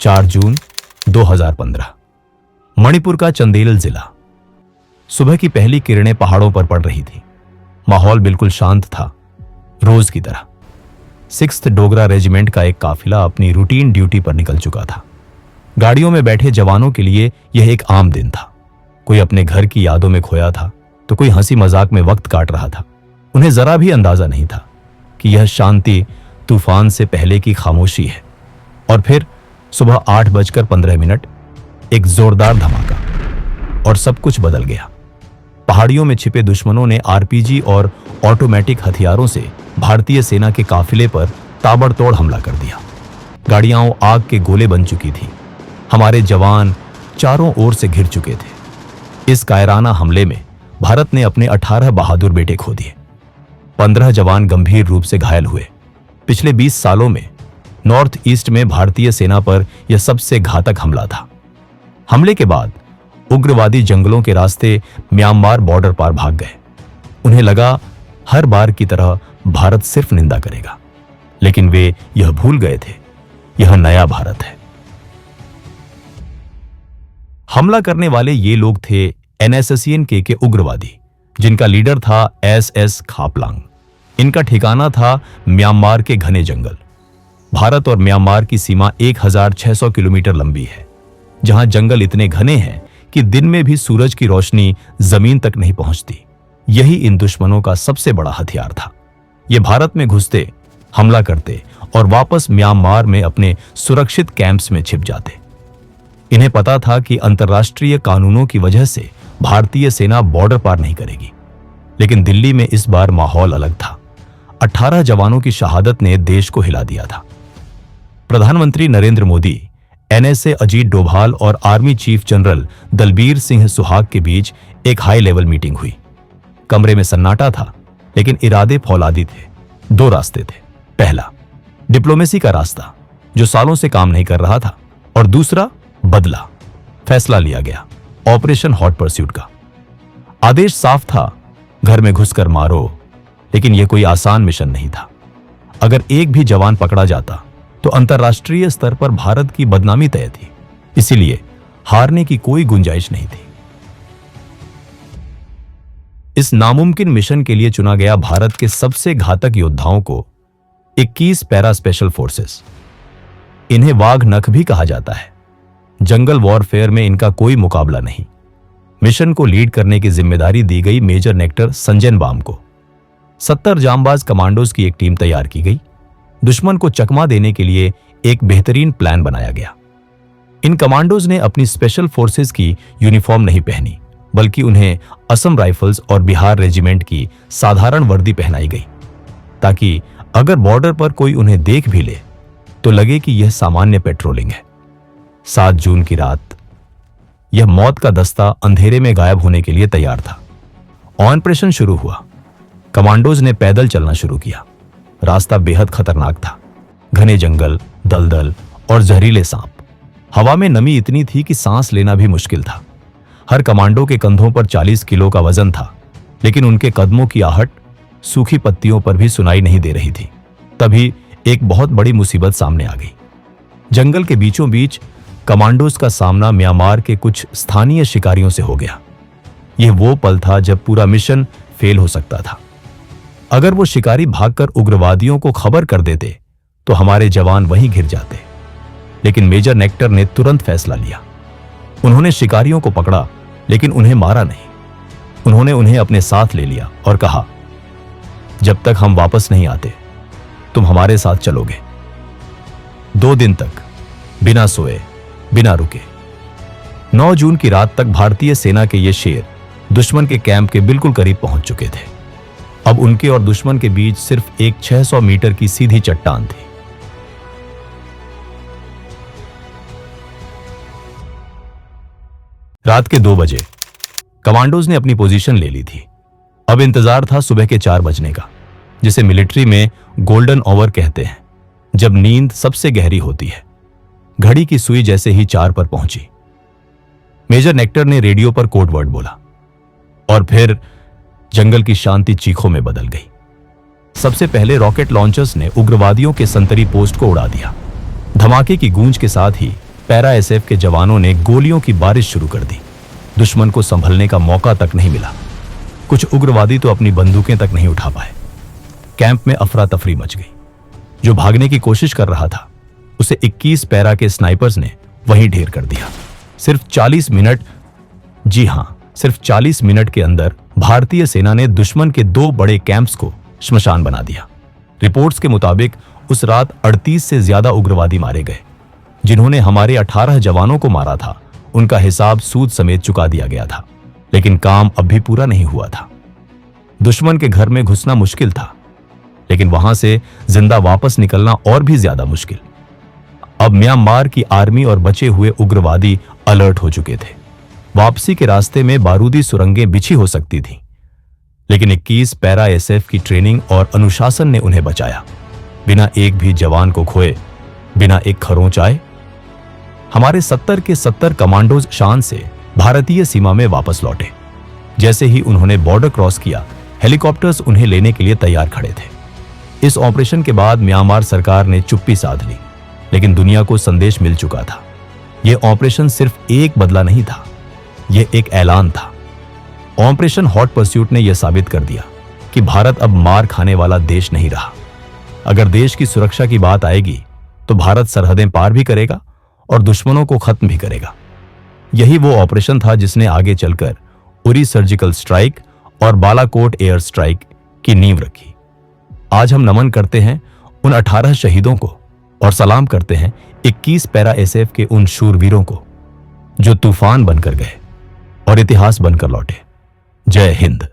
4 जून 2015। मणिपुर का चंदेल जिला। सुबह की पहली किरणें पहाड़ों पर पड़ रही थी। माहौल बिल्कुल शांत था, रोज की तरह। 6th डोगरा रेजिमेंट का एक काफिला अपनी रूटीन ड्यूटी पर निकल चुका था। गाड़ियों में बैठे जवानों के लिए यह एक आम दिन था। कोई अपने घर की यादों में खोया था तो कोई हंसी मजाक में वक्त काट रहा था। उन्हें जरा भी अंदाजा नहीं था कि यह शांति तूफान से पहले की खामोशी है। और फिर सुबह 8:15 एक जोरदार धमाका और सब कुछ बदल गया। पहाड़ियों में छिपे दुश्मनों ने आरपीजी और ऑटोमेटिक हथियारों से भारतीय सेना के काफिले पर ताबड़तोड़ हमला कर दिया। गाड़ियां आग के गोले बन चुकी थी। हमारे जवान चारों ओर से घिर चुके थे। इस कायराना हमले में भारत ने अपने 18 बहादुर बेटे खो दिए। 15 जवान गंभीर रूप से घायल हुए। पिछले 20 सालों में नॉर्थ ईस्ट में भारतीय सेना पर यह सबसे घातक हमला था। हमले के बाद उग्रवादी जंगलों के रास्ते म्यांमार बॉर्डर पार भाग गए। उन्हें लगा हर बार की तरह भारत सिर्फ निंदा करेगा, लेकिन वे यह भूल गए थे, यह नया भारत है। हमला करने वाले ये लोग थे NSSCN-K के उग्रवादी, जिनका लीडर था SS खापलांग। इनका ठिकाना था म्यांमार के घने जंगल। भारत और म्यांमार की सीमा 1600 किलोमीटर लंबी है, जहां जंगल इतने घने हैं कि दिन में भी सूरज की रोशनी जमीन तक नहीं पहुंचती। यही इन दुश्मनों का सबसे बड़ा हथियार था। ये भारत में घुसते, हमला करते और वापस म्यांमार में अपने सुरक्षित कैंप्स में छिप जाते। इन्हें पता था कि अंतर्राष्ट्रीय कानूनों की वजह से भारतीय सेना बॉर्डर पार नहीं करेगी। लेकिन दिल्ली में इस बार माहौल अलग था। 18 जवानों की शहादत ने देश को हिला दिया था। प्रधानमंत्री नरेंद्र मोदी, NSA अजीत डोभाल और army chief general Dalbir Singh Suhag के बीच एक हाई लेवल मीटिंग हुई। कमरे में सन्नाटा था, लेकिन इरादे फौलादी थे। 2 रास्ते थे। पहला, डिप्लोमेसी का रास्ता, जो सालों से काम नहीं कर रहा था, और दूसरा, बदला। फैसला लिया गया, ऑपरेशन हॉट परस्यूट का। आदेश साफ था, घर में घुसकर मारो। लेकिन यह कोई आसान मिशन नहीं था। अगर एक भी जवान पकड़ा जाता तो अंतर्राष्ट्रीय स्तर पर भारत की बदनामी तय थी। इसीलिए हारने की कोई गुंजाइश नहीं थी। इस नामुमकिन मिशन के लिए चुना गया भारत के सबसे घातक योद्धाओं को 21 पैरा स्पेशल फोर्सेस। इन्हें वाघ नख भी कहा जाता है। जंगल वॉरफेयर में इनका कोई मुकाबला नहीं। मिशन को लीड करने की जिम्मेदारी दी गई मेजर नेक्टर संजन बाम को। 70 जांबाज कमांडोज की एक टीम तैयार की गई। दुश्मन को चकमा देने के लिए एक बेहतरीन प्लान बनाया गया। इन कमांडोज ने अपनी स्पेशल फोर्सेस की यूनिफॉर्म नहीं पहनी, बल्कि उन्हें असम राइफल्स और बिहार रेजिमेंट की साधारण वर्दी पहनाई गई, ताकि अगर बॉर्डर पर कोई उन्हें देख भी ले तो लगे कि यह सामान्य पेट्रोलिंग है। 7 जून की रात यह मौत का दस्ता अंधेरे में गायब होने के लिए तैयार था। ऑपरेशन शुरू हुआ। कमांडोज ने पैदल चलना शुरू किया। रास्ता बेहद खतरनाक था। घने जंगल, दलदल और जहरीले सांप। हवा में नमी इतनी थी कि सांस लेना भी मुश्किल था। हर कमांडो के कंधों पर 40 किलो का वजन था, लेकिन उनके कदमों की आहट सूखी पत्तियों पर भी सुनाई नहीं दे रही थी। तभी एक बहुत बड़ी मुसीबत सामने आ गई। जंगल के बीचों बीच कमांडोज का सामना म्यांमार के कुछ स्थानीय शिकारियों से हो गया। यह वो पल था जब पूरा मिशन फेल हो सकता था। अगर वो शिकारी भागकर उग्रवादियों को खबर कर देते तो हमारे जवान वहीं घिर जाते। लेकिन मेजर नेक्टर ने तुरंत फैसला लिया। उन्होंने शिकारियों को पकड़ा, लेकिन उन्हें मारा नहीं। उन्होंने उन्हें अपने साथ ले लिया और कहा, जब तक हम वापस नहीं आते तुम हमारे साथ चलोगे। 2 दिन तक बिना सोए, बिना रुके। 9 जून की रात तक भारतीय सेना के ये शेर दुश्मन के कैंप के बिल्कुल करीब पहुंच चुके थे। अब उनके और दुश्मन के बीच सिर्फ एक 600 मीटर की सीधी चट्टान थी। रात के 2 बजे कमांडोज ने अपनी पोजीशन ले ली थी। अब इंतजार था सुबह के 4 बजने का, जिसे मिलिट्री में गोल्डन आवर कहते हैं, जब नींद सबसे गहरी होती है। घड़ी की सुई जैसे ही 4 पर पहुंची, मेजर नेक्टर ने रेडियो पर कोड वर्ड बोला और फिर जंगल की शांति चीखों में बदल गई। सबसे पहले रॉकेट लॉन्चर्स ने उग्रवादियों के संतरी पोस्ट को उड़ा दिया। धमाके की गूंज के साथ ही पैरा एसएफ के जवानों ने गोलियों की बारिश शुरू कर दी। दुश्मन को संभलने का मौका तक नहीं मिला। कुछ उग्रवादी तो अपनी बंदूकें तक नहीं उठा पाए। कैंप में अफरा तफरी मच गई। जो भागने की कोशिश कर रहा था उसे 21 पैरा के स्नाइपर्स ने वहीं ढेर कर दिया। सिर्फ 40 मिनट, जी हां, सिर्फ 40 मिनट के अंदर भारतीय सेना ने दुश्मन के 2 बड़े कैंप्स को श्मशान बना दिया। रिपोर्ट्स के मुताबिक उस रात 38 से ज्यादा उग्रवादी मारे गए। जिन्होंने हमारे 18 जवानों को मारा था उनका हिसाब सूद समेत चुका दिया गया था। लेकिन काम अब भी पूरा नहीं हुआ था। दुश्मन के घर में घुसना मुश्किल था, लेकिन वहां से जिंदा वापस निकलना और भी ज्यादा मुश्किल। अब म्यांमार की आर्मी और बचे हुए उग्रवादी अलर्ट हो चुके थे। वापसी के रास्ते में बारूदी सुरंगें बिछी हो सकती थीं, लेकिन 21 पैरा एसएफ की ट्रेनिंग और अनुशासन ने उन्हें बचाया। बिना एक भी जवान को खोए, बिना एक खरोंच आए, हमारे 70 के 70 कमांडोज शान से भारतीय सीमा में वापस लौटे। जैसे ही उन्होंने बॉर्डर क्रॉस किया, हेलीकॉप्टर्स उन्हें लेने के लिए तैयार खड़े थे। इस ऑपरेशन के बाद म्यांमार सरकार ने चुप्पी साध ली, लेकिन दुनिया को संदेश मिल चुका था। यह ऑपरेशन सिर्फ एक बदला नहीं था, यह एक ऐलान था। ऑपरेशन हॉट परस्यूट ने यह साबित कर दिया कि भारत अब मार खाने वाला देश नहीं रहा। अगर देश की सुरक्षा की बात आएगी तो भारत सरहदें पार भी करेगा और दुश्मनों को खत्म भी करेगा। यही वो ऑपरेशन था जिसने आगे चलकर उरी सर्जिकल स्ट्राइक और बालाकोट एयर स्ट्राइक की नींव रखी। आज हम नमन करते हैं उन 18 शहीदों को और सलाम करते हैं 21 पैरा एसएफ के उन शूरवीरों को जो तूफान बनकर गए और इतिहास बनकर लौटे। जय हिंद।